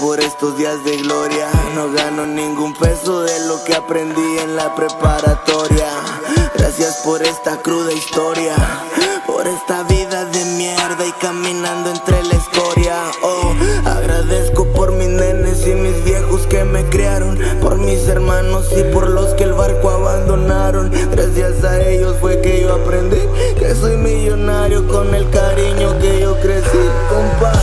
por estos días de gloria. No gano ningún peso de lo que aprendí en la preparatoria. Gracias por esta cruda historia, por esta vida de mierda y caminando entre la escoria. Oh, agradezco por mis nenes y mis viejos que me criaron, por mis hermanos y por los que el barco abandonaron. Gracias a ellos fue que yo aprendí que soy millonario con el cariño que yo crecí, compa.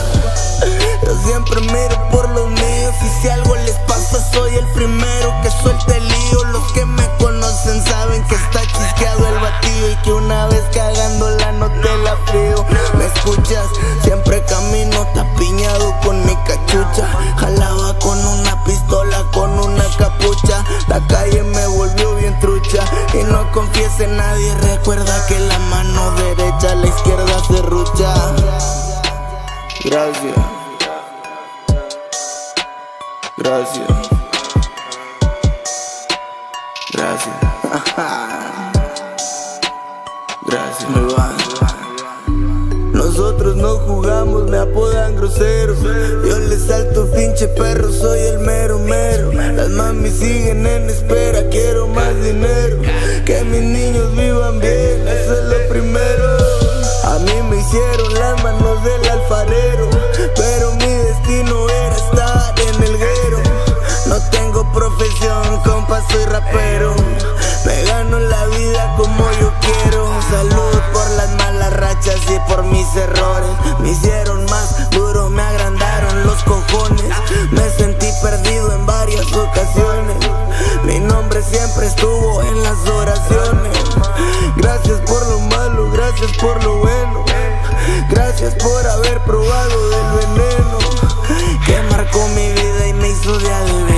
Yo siempre miro por los míos y si algo les pasa soy el primero que suelta el lío. Los que me conocen saben que está chisqueado el batido y que una vez cagándola no te la frío. ¿Me escuchas? Siempre camino tapiñado con mi cachucha. Jalaba con una pistola, con una capucha. La calle me volvió bien trucha y no confíes en nadie. Recuerda que la mano derecha a la izquierda se rucha. Gracias. Gracias. Gracias. Gracias, me van. Nosotros no jugamos, me apodan grosero. Yo les salto pinche perro, soy el mero mero. Las mami siguen en espera, quiero más dinero. Que mis niños vivan bien, eso es lo primero. A mí me hicieron las manos del alfarero, pero mi destino era estar en el guero. No tengo profesión, compa, soy rapero. Me gano la vida como yo quiero. Salud por las malas rachas y por mis errores. Me hicieron más duro, me agrandaron los cojones. Me sentí perdido en varias ocasiones. Mi nombre siempre estuvo en las oraciones. Gracias por lo malo, gracias por lo bueno. Gracias por haber probado del veneno que marcó mi vida y me hizo de